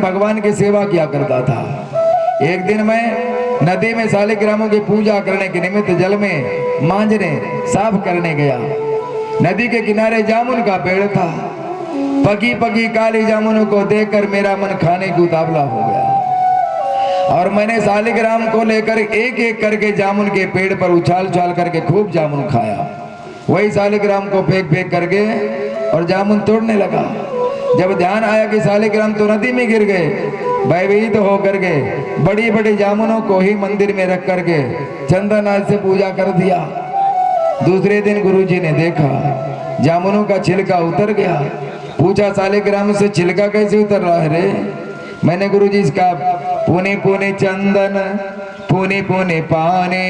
भगवान की सेवा किया करता था। एक दिन मैं नदी में शालिग्रामों की पूजा करने के निमित्त जल में मांजने साफ करने गया। नदी के किनारे जामुन का पेड़ था। पकी पकी काली जामुनों को देखकर मेरा मन खाने को उतावला हो गया और मैंने शालिग्राम को लेकर एक एक करके जामुन के पेड़ पर उछाल उछाल करके खूब जामुन खाया। वही शालिग्राम को फेंक फेंक करके और जामुन तोड़ने लगा। जब ध्यान आया कि शालिग्राम तो नदी में गिर गए, भयभीत होकर के बड़ी बड़ी जामुनों को ही मंदिर में रख करके चंदन आदि से पूजा कर दिया। दूसरे दिन गुरुजी ने देखा जामुनों का छिलका उतर गया। पूछा शालिग्राम से छिलका कैसे उतर रहा है रे? मैंने गुरुजी इसका पुने पुने चंदन पुने पुने पाने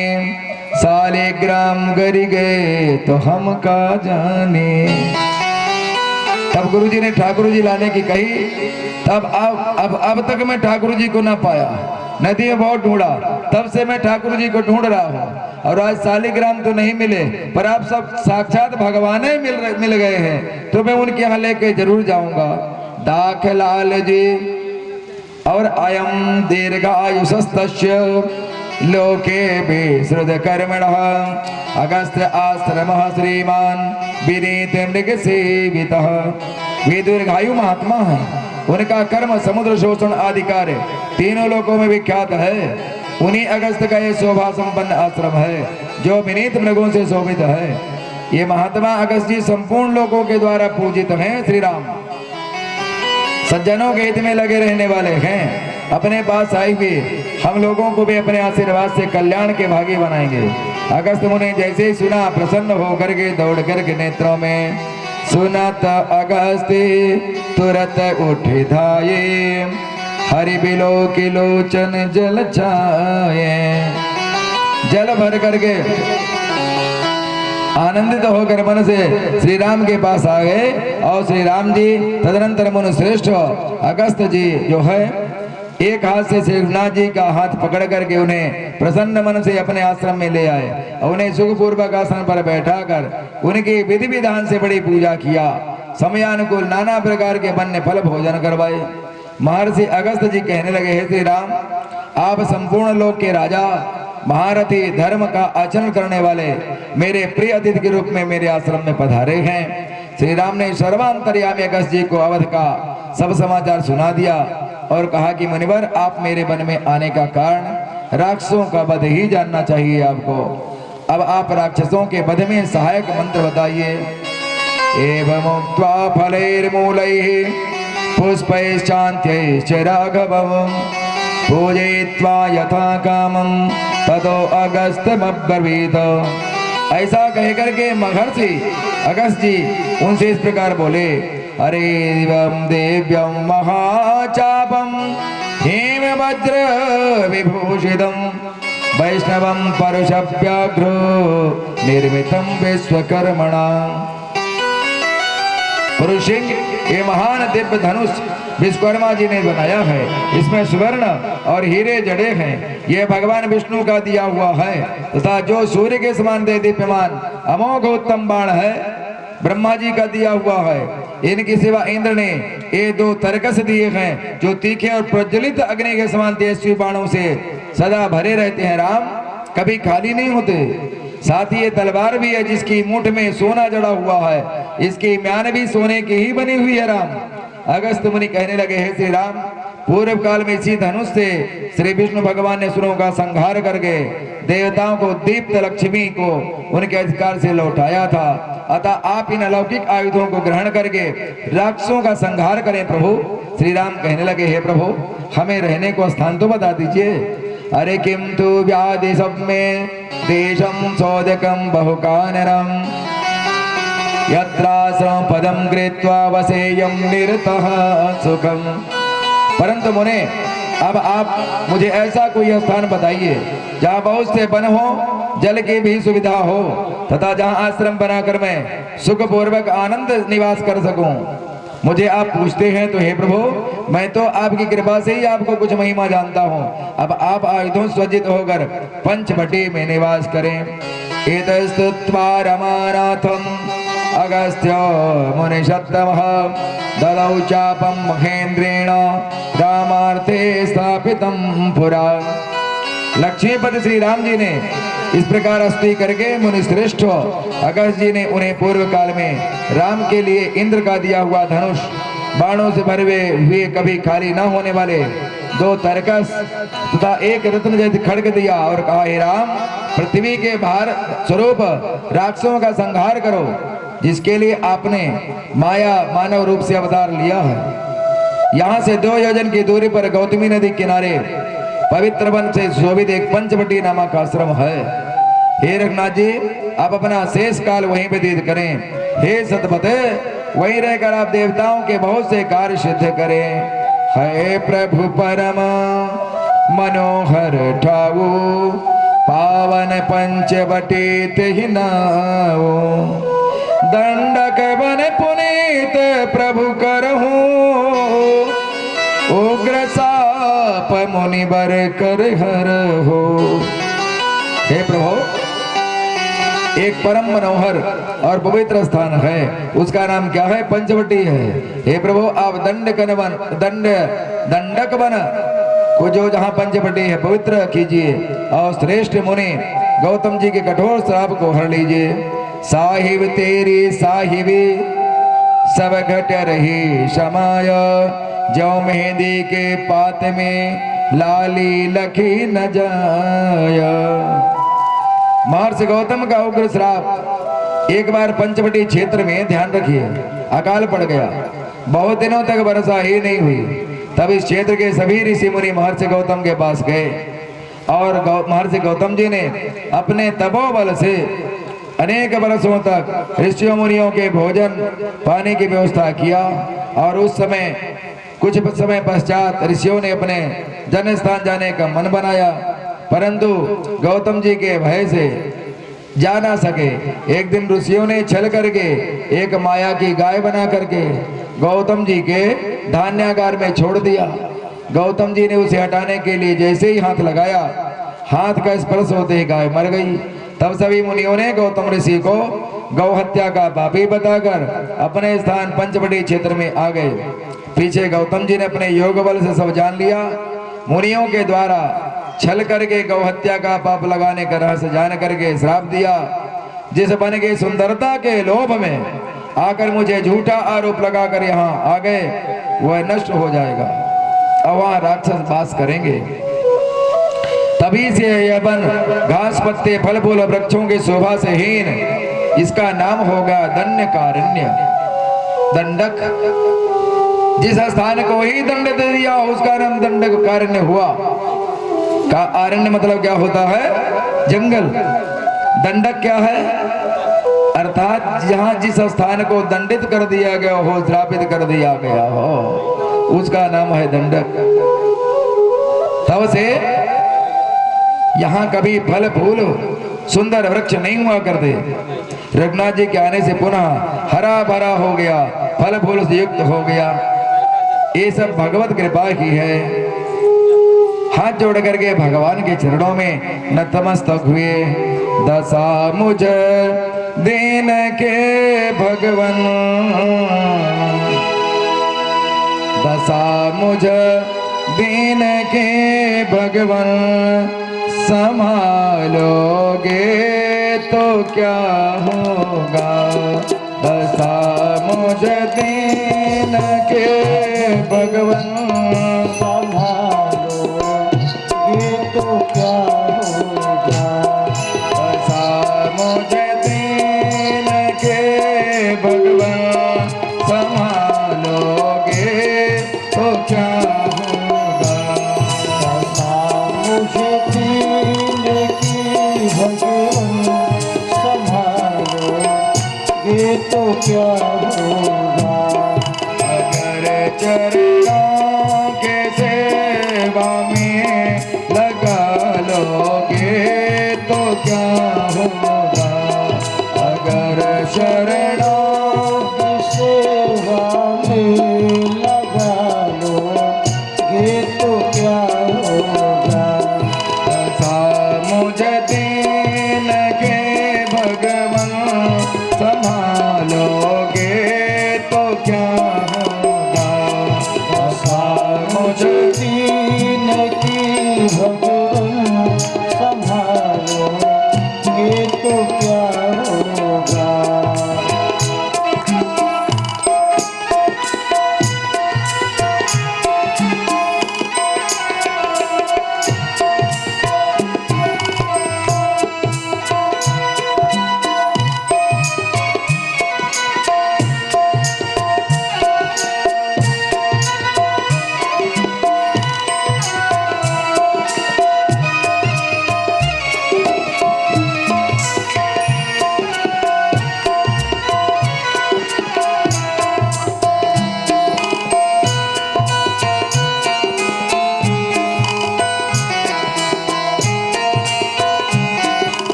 शालिग्राम गिर गए तो हम का जाने। तब गुरुजी ने ठाकुर जी लाने की कही। तब अब तक मैं ठाकुर जी को ना पाया, नदी में बहुत ढूंढा, तब से मैं ठाकुर जी को ढूंढ रहा हूँ और आज शालिग्राम तो नहीं मिले पर आप सब साक्षात भगवान ही मिल गए हैं तो मैं उनके यहाँ लेके जरूर जाऊंगा। दाखलाल जी और अयम दीर्घायुषस्तस्य लोके विश्रुत कर्मणः अगस्त्य आश्रमः श्रीमान विनीत मृग सेवितः। वे दीर्घायु महात्मा है, उनका कर्म समुद्र शोषण आदि कार्य तीनों लोकों में विख्यात है। उन्हीं अगस्त का ये शोभा संपन्न आश्रम है जो विनीत मृगों से शोभित है। ये महात्मा अगस्त जी संपूर्ण लोगों के द्वारा पूजित हैं। श्री राम सज्जनों के हित में लगे रहने वाले हैं। अपने पास आई हुई हम लोगों को भी अपने आशीर्वाद से कल्याण के भागी बनाएंगे। अगस्त मुनि जैसे ही सुना प्रसन्न होकर के दौड़ करके नेत्रों में सुनत अगस्त्य तुरत उठे धाये हरि बिलो के लोचन जल छाये। जल भर करके आनंदित होकर मन से श्री राम के पास आ गए और श्री राम जी तदनंतर मुनि श्रेष्ठ अगस्त जी जो है एक हाथ से शेषनाथ जी का हाथ पकड़ करके उन्हें प्रसन्न मन से अपने आश्रम में ले आए और उन्हें सुखपूर्वक आसन पर बैठाकर उनकी विधि विधान से बड़ी पूजा किया। समयानुकूल नाना प्रकार के वन्य फल भोजन करवाए। महर्षि अगस्त जी कहने लगे, हे श्री राम, आप संपूर्ण लोक के राजा महारथी धर्म का आचरण करने वाले मेरे प्रिय अतिथि के रूप में मेरे आश्रम में पधारे हैं। श्री राम ने सर्वांतर्यामी अगस्त जी को अवध का सब समाचार सुना दिया और कहा कि मुनिवर, आप मेरे वन में आने का कारण राक्षसों का वध ही जानना चाहिए आपको। अब आप राक्षसों के वध में सहायक मंत्र बताइए। एवं मुक्त्वा फलैर्मूलैः पुष्पैश्चान्त्यैश्च राघवम् पूजयित्वा यथा कामं ततो अगस्त्यमब्रवीत। ऐसा कहकर के महर्षि अगस्त जी उनसे इस प्रकार बोले, अरे देव्यं महाचापं हेम वज्र विभूषितं वैष्णवं परुषव्याघ्रो निर्मितं विश्वकर्मणा। पुरुषिंग ये महान दिव्य धनुष विश्वकर्मा जी ने बनाया है। इसमें स्वर्ण और हीरे जड़े हैं। यह भगवान विष्णु का दिया हुआ है तथा जो सूर्य के समान दीप्यमान अमोघ उत्तम बाण है ब्रह्मा जी का दिया हुआ है। इनकी सेवा इंद्र ने ये दो तरकस दिए हैं जो तीखे और प्रज्वलित अग्नि के समान तेजस्वी बाणों से सदा भरे रहते हैं। राम कभी खाली नहीं होते। साथ ही ये तलवार भी है जिसकी मूठ में सोना जड़ा हुआ है। इसकी म्यान भी सोने की ही बनी हुई है। राम अगस्त मुनि कहने लगे, हे श्री राम, पूर्व काल में इसी धनुष से श्री विष्णु भगवान ने असुरों का संहार करके देवताओं को दीप्त लक्ष्मी को उनके अधिकार से लौटाया था। अतः आप इन अलौकिक आयुधों को ग्रहण करके राक्षसों का संहार करें प्रभु। श्री राम कहने लगे, हे प्रभु, हमें रहने को स्थान तो बता दीजिए। अरे किम तु व्याधि सब में देशम सौदकम बहुकानरम यत्राश्रम पदम कृत्वा वसेयम निरतः सुखम। परंतु मुने, अब आप मुझे ऐसा कोई स्थान बताइए जहाँ बहुत से वन हो, जल की भी सुविधा हो तथा जहाँ आश्रम बनाकर मैं सुखपूर्वक आनंद निवास कर सकूं। मुझे आप पूछते हैं तो हे प्रभु, मैं तो आपकी कृपा से ही आपको कुछ महिमा जानता हूँ। अब आप आयुधों सज्जित होकर पंचवटी में निवास करें। एतस्तुत्वा रमानाथम अगस्त्यो मुनिषत्तमः ददौ चापं महेन्द्रेण रामार्थे स्थापितं पुरा। लक्ष्मीपति श्री राम जी ने इस प्रकार स्तुति करके मुनि श्रेष्ठ अगस्त जी ने उन्हें पूर्व काल में राम के लिए इंद्र का दिया हुआ धनुष, बाणों से भरे हुए कभी खाली न होने वाले 2 तरकस तथा 1 रत्न जैसे खड्ग दिया और कहा, हे राम, पृथ्वी के भार स्वरूप राक्षसों का संहार करो, जिसके लिए आपने माया मानव रूप से अवतार लिया है। यहाँ से 2 योजन की दूरी पर गौतमी नदी किनारे पवित्र वन से शोभित एक पंचवटी नामक आश्रम है। हे रघुनाथ जी, आप अपना शेष काल वहीं व्यतीत करें। हे सतपते, वहीं रहकर आप देवताओं के बहुत से कार्य सिद्ध करें। हे प्रभु परम मनोहर ठाऊ, पावन पंचवटी तिहि नाऊ, दंडक बन पुनीत प्रभु करहूं, उग्र साप मुनिवर कर हर हो। हे प्रभु, एक परम मनोहर और पवित्र स्थान है, उसका नाम क्या है? पंचवटी है। हे प्रभु, आप दंडक वन को जो जहाँ पंचवटी है पवित्र कीजिए और श्रेष्ठ मुनि गौतम जी के कठोर श्राप को हर लीजिए। साहिब तेरी साहिबी सब घट रही समाय, जो मेहंदी के पात में लाली लखी न जाय। महर्षि गौतम का उग्र श्राप एक बार पंचवटी क्षेत्र में, ध्यान रखिए, अकाल पड़ गया। बहुत दिनों तक वर्षा ही नहीं हुई। तब इस क्षेत्र के सभी ऋषि मुनि महर्षि गौतम के पास गए और महर्षि गौतम जी ने अपने तपोबल से अनेक वर्षों तक ऋषियों मुनियों के भोजन पानी की व्यवस्था किया। और उस समय कुछ समय पश्चात ऋषियों ने अपने जन्म स्थान जाने का मन बनाया, परंतु गौतम जी के भय से जा ना सके। एक दिन ऋषियों ने छल करके एक माया की गाय बना करके गौतम जी के धान्यागार में छोड़ दिया। गौतम जी ने उसे हटाने के लिए जैसे ही हाथ लगाया, हाथ का स्पर्श होते ही गाय मर गई। तब सभी मुनियों ने गौतम ऋषि को गौ हत्या का पापी बताकर अपने स्थान पंचवटी क्षेत्र में आ गए। पीछे गौतम जी ने अपने योग बल से सब जान लिया। मुनियों के द्वारा छल करके गौ हत्या का पाप लगाने का रहस्य जान करके श्राप दिया, जिस बन के सुंदरता के लोभ में आकर मुझे झूठा आरोप लगाकर यहाँ आ गए, वह नष्ट हो जाएगा और वहाँ राक्षस वास करेंगे। तभी से यह वन घास पत्ते फल फूल वृक्षों की शोभा से हीन, इसका नाम होगा दंडकारण्य। दंडक, जिस स्थान को ही दंड दे दिया उसका नाम दंडकारण्य हुआ। का आरण्य मतलब क्या होता है? जंगल। दंडक क्या है? अर्थात जहां जिस स्थान को दंडित कर दिया गया हो, श्रापित कर दिया गया हो, उसका नाम है दंडक। तब से यहाँ कभी फल फूल सुंदर वृक्ष नहीं हुआ करते। रघुनाथ जी के आने से पुनः हरा भरा हो गया, फल फूल से युक्त हो गया। ये सब भगवत कृपा की है। हाथ जोड़ करके भगवान के चरणों में नतमस्तक हुए। दशा मुझ दीन के भगवन, दशा मुझ दीन के भगवन, संभालोगे तो क्या होगा। दशा मुझ दीन के भगवन, संभालोगे तो क्या होगा। दशा मुझ दीन के भगवन, संभालोगे तो क्या होगा। दशा मुझ दीन की भगवन, संभालोगे तो क्या होगा। अगर चरणों के सेवा में लगा लोगे तो क्या होगा। अगर चरणों की सेवा में लगा लोगे तो क्या होगा। दशा मुझ दीन के भगवन, संभालो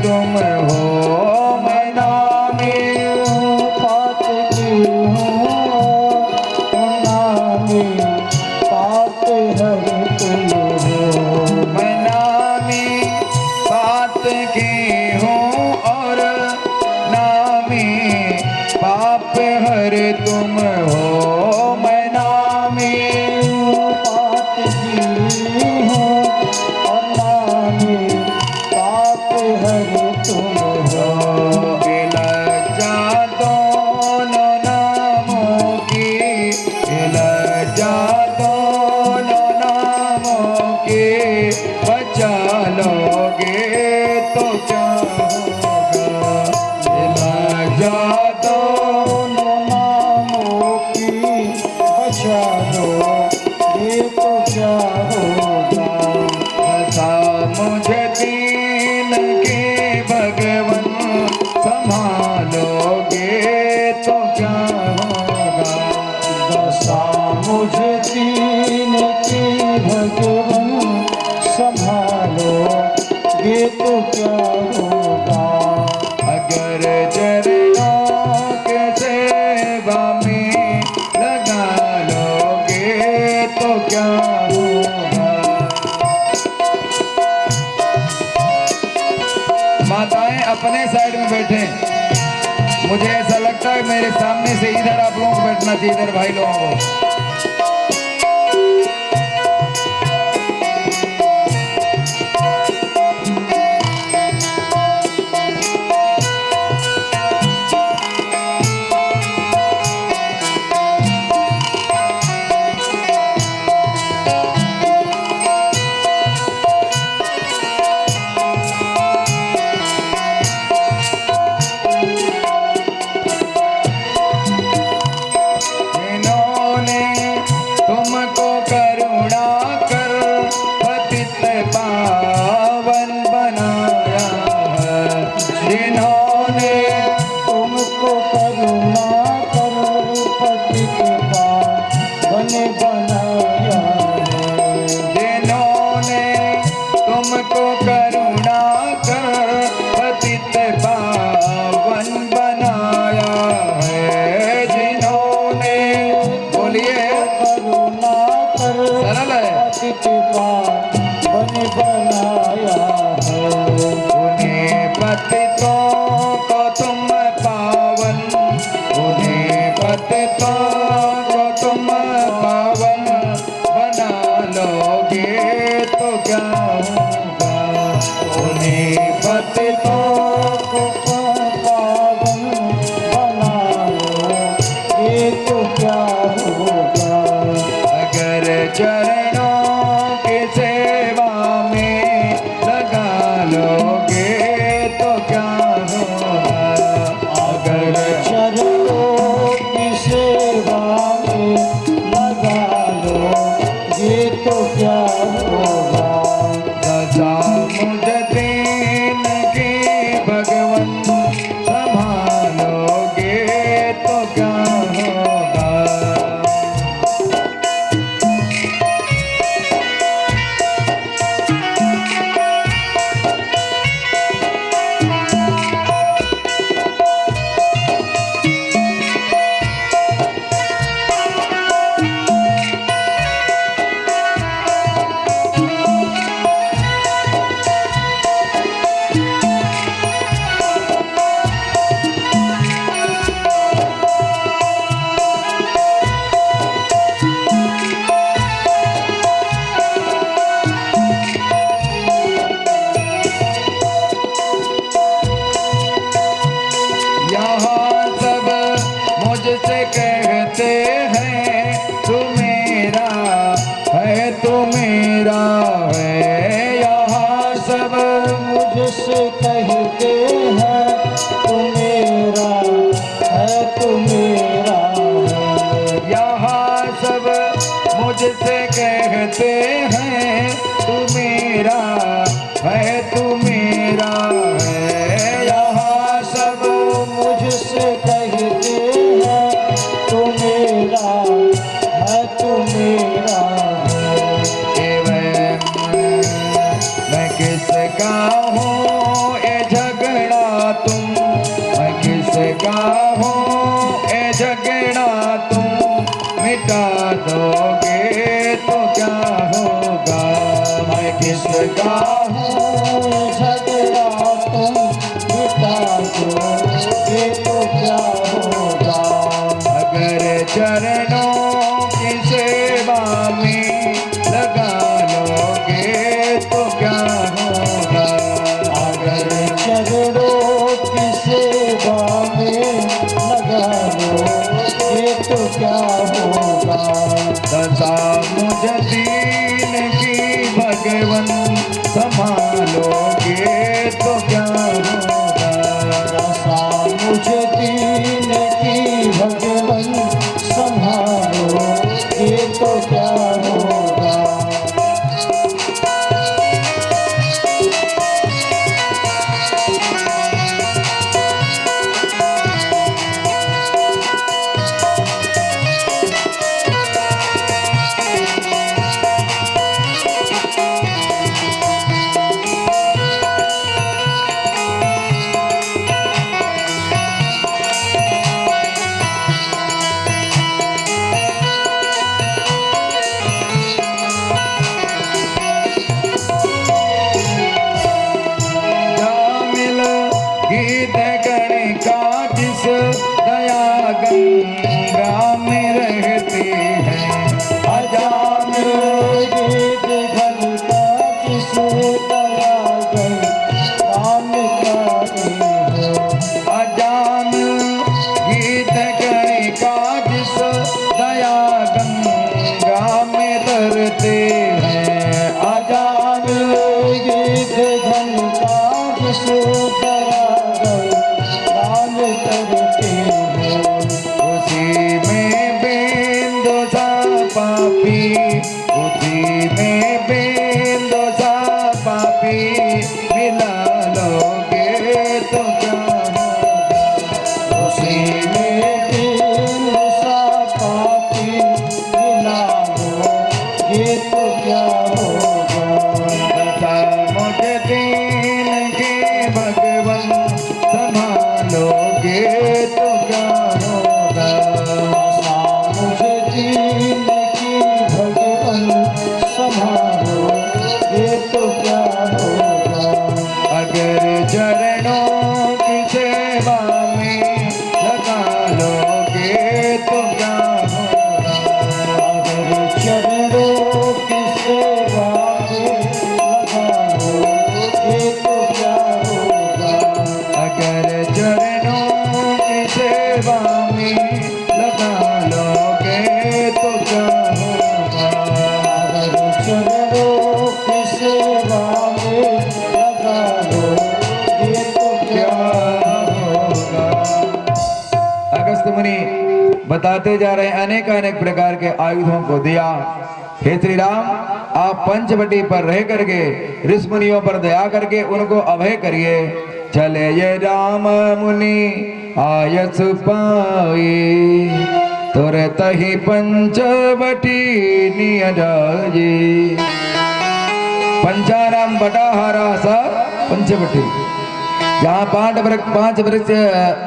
तुम हो, मैं नामी पात की हूँ, नामी पात हर तुम हो। मैं नामी बात की हूँ और नामी पाप हर तुम हो, मैं नामी पात की हूँ और नामी पाप हर तुम हो। लज्जा दोनों नामों की, लज्जा दोनों नामों की, बचा लोगे तो क्या होगा। लज्जा दोनों नामों की बचा लो, ये तो क्या होगा। बता मुझे दीन के भगवन, संभालोगे तो क्या होगा। दशा मुझे दीन की भगवन, संभालो ये तो क्या होगा। अगर चरणों के सेवा में लगा लोगे तो क्या होगा। माताएं अपने साइड में बैठे, मुझे ऐसा लगता है मेरे सामने से इधर आप लोगों को बैठना चाहिए, इधर भाई लोगों को। जिन्होंने तुमको करुणा कर पतित पावन बनाया है, जिन्होंने तुमको करुणा कर पतित पावन बनाया है। जिन्होंने तुमको करुणा कर पतित पावन बनाया है, जिन्होंने बोलिए करुणा कर सरल है। पतित पावन बनाया है। उन्हें पतितों को तुम पावन, उन्हें पतितों को तुम पावन बना लोगे तो क्या होगा। उन्हें पतितों को पावन बना लो, ये तो क्या होगा। अगर चरणों की सेवा में लगा लोगे तो क्या होगा। अगर चरणों की सेवा में लगा लो, ये तो क्या होगा। सजा मुझे दीन की भगवन, संभालोगे तो क्या होगा। यहाँ सब मुझसे कहते हैं तू मेरा है, तू मेरा है। यहाँ सब मुझसे कहते हैं तू मेरा है, तू मेरा है। यहाँ सब मुझसे कहते हैं तू मेरा है, तू मेरा है। यहाँ सब मुझसे कहते हैं तू मेरा है, तू मेरा है। मैं किसका हूँ ये जग दोगे तो क्या होगा। मैं किसका हूँ झगड़ा तुम मिटा दो ये तो क्या होगा। अगर चरणों की सेवा में लगा लोगे तो क्या होगा। अगर चरणों की सेवा में लगा लो ये तो क्या होगा। दशा मुझ दीन की भगवन संभालोगे तो क्या होगा। दशा मुझे दीन की भगवन संभालो ये तो क्या होगा। जामिल गीत गणिका जिस दया गंगा में रहते हैं। अजान गीत घनिका जिस दया राम करे हो। अजान गीत गणिका जिस दया गंगा में तरते हैं। अजान गीत घनिका जिस दया राम करते हो। उसी में बेंदो सा पापी, उसी में बेंदो सा पापी मिला लोगे तो क्या होगा। उसी में दीन सा पापी मिला लो ये तो क्या होगा। दशा मुझ दीन के भगवन संभालोगे तो क्या होगा। आशा मुझे दीन की भगवन संभालो ये तो क्या होगा। अगर चरणों की सेवा में लगा लोगे तो क्या होगा। अगर चरणों की सेवा में लगा लो ये तो क्या होगा। अगर चरणों की सेवा में लगा लोगे तो क्या होगा। अगर चरणों की सेवा में लगा लो ये तो क्या क्या होगा। अगस्त मुनि बताते जा रहे हैं अनेक अनेक प्रकार के आयुधों को दिया। हे श्री राम, आप पंचवटी पर रह करके ऋषि मुनियों पर दया करके उनको अभय करिए। चले ये राम मुनि आयस पाए, तुरत ही पंचवटी निय जाए। पंचाराम बटाहारा सा पंचवटी, जहाँ पांच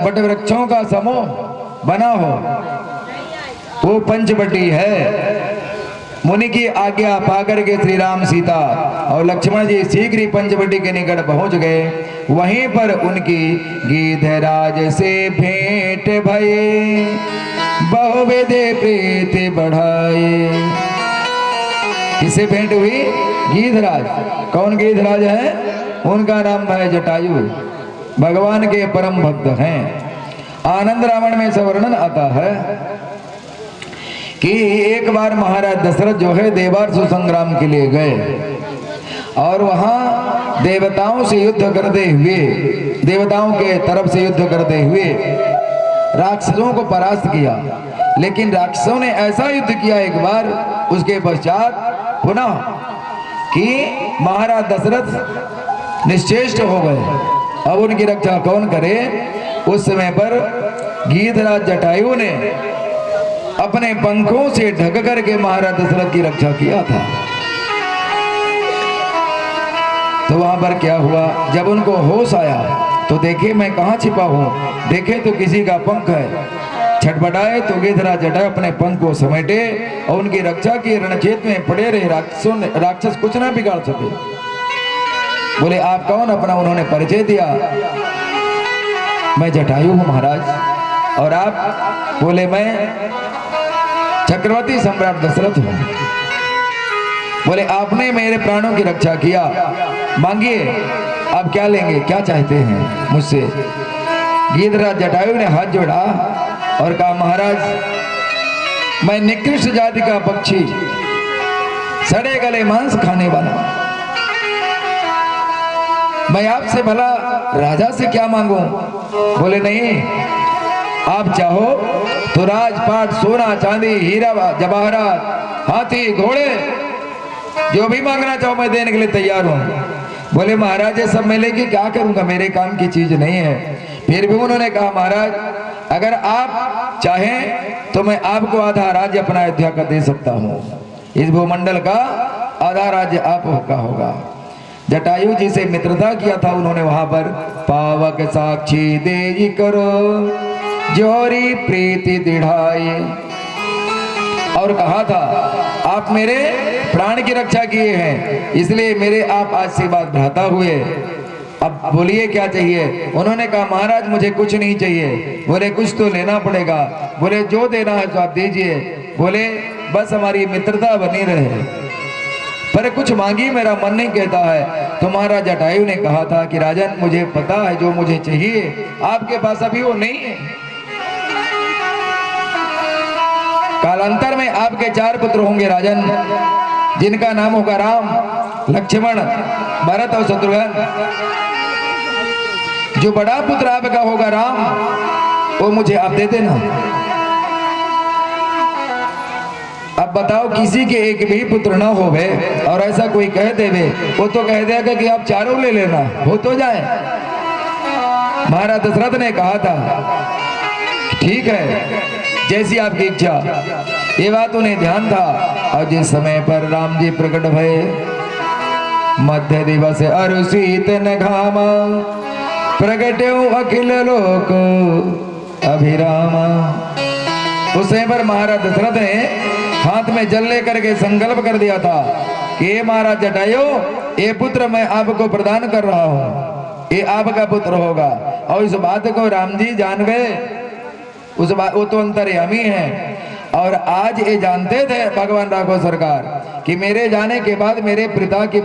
वट वृक्षों का समूह बना हो वो पंचवटी है। मुनि की आज्ञा पाकर के श्री राम, सीता और लक्ष्मण जी शीघ्र ही पंचवटी के निकट पहुंच गए। वहीं पर उनकी गिधराज से भेंट भये, बहुविधि प्रीति बढ़ाए। किससे भेंट हुई? गिधराज। कौन गिधराज है? उनका नाम है जटायु, भगवान के परम भक्त हैं। आनंद रामायण में ऐसा वर्णन आता है कि एक बार महाराज दशरथ जो है देवासुर संग्राम के लिए गए और वहां देवताओं से युद्ध करते हुए, देवताओं के तरफ से युद्ध करते हुए राक्षसों को परास्त किया। लेकिन राक्षसों ने ऐसा युद्ध किया एक बार, उसके पश्चात पुनः कि महाराज दशरथ निश्चेष्ट हो गए। अब उनकी रक्षा कौन करे? उस समय पर गिधराज जटायु ने अपने पंखों से ढक करके महाराज दशरथ की रक्षा किया था। तो वहां पर क्या हुआ? जब उनको होश आया तो देखे मैं कहाँ छिपा हूं, देखे तो किसी का पंख है छटपटाए तो गिद्धरा जटा अपने पंख को समेटे और उनकी रक्षा की रणक्षेत्र में पड़े रहे राक्षस कुछ ना बिगाड़ सके। बोले आप कौन? अपना उन्होंने परिचय दिया, मैं जटायु हूं महाराज। और आप? बोले मैं चक्रवर्ती सम्राट दशरथ हूं। बोले आपने मेरे प्राणों की रक्षा किया, मांगिए आप क्या लेंगे, क्या चाहते हैं मुझसे? गिद्धराज जटायु ने हाथ जोड़ा और कहा महाराज मैं निकृष्ट जाति का पक्षी, सड़े गले मांस खाने वाला, मैं आपसे भला राजा से क्या मांगूं? बोले नहीं, आप चाहो तो राजपाट, सोना चांदी, हीरा जवाहरात, हाथी घोड़े, जो भी मांगना चाहो मैं देने के लिए तैयार हूं। बोले महाराज ये सब मैं लेके क्या करूंगा, मेरे काम की चीज नहीं है। फिर भी उन्होंने कहा महाराज अगर आप चाहें तो मैं आपको आधा राज्य अपना अयोध्या का दे सकता हूं, इस भूमंडल का आधा राज्य आपका होगा। जटायु जी से मित्रता किया था उन्होंने वहां पर, पावक साक्षी दे करो जोरी प्रीति दिढ़ाई, और कहा था आप मेरे प्राण की रक्षा किए हैं इसलिए मेरे आप आशीर्वाद भ्राता हुए, अब बोलिए क्या चाहिए? उन्होंने कहा महाराज मुझे कुछ नहीं चाहिए। बोले कुछ तो लेना पड़ेगा। बोले जो देना है तो आप दीजिए। बोले बस हमारी मित्रता बनी रहे, पर कुछ मांगी मेरा मन नहीं कहता है। तो महाराज जटायु ने कहा था कि राजन मुझे पता है जो मुझे चाहिए आपके पास अभी वो नहीं है। कालांतर में आपके 4 पुत्र होंगे राजन, जिनका नाम होगा राम, लक्ष्मण, भरत और शत्रुघ्न। जो बड़ा पुत्र आपका होगा राम, वो मुझे आप दे देना। अब बताओ किसी के एक भी पुत्र ना हो बे, और ऐसा कोई कह देवे, वो तो कह देगा कि आप चारों ले लेना, हो तो जाए। महाराज दशरथ ने कहा था ठीक है जैसी आपकी इच्छा। ये बात उन्हें ध्यान था। और जिस समय पर राम जी प्रकट भये, मध्य दिवस अरुषित न घामा, प्रगट्यो अखिल लोक अभिरामा। उस समय पर महाराज दशरथ ने हाथ में जल लेकर के संकल्प कर दिया था कि ये महाराज जटायु, ये पुत्र मैं आपको प्रदान कर रहा हूं, ये आपका पुत्र होगा। और इस बात को राम जी जान गए, उस बात वो तो अंतर्यामी है। और आज ये जानते थे भगवान राघव सरकार कि मेरे जाने के बाद मेरे पिता की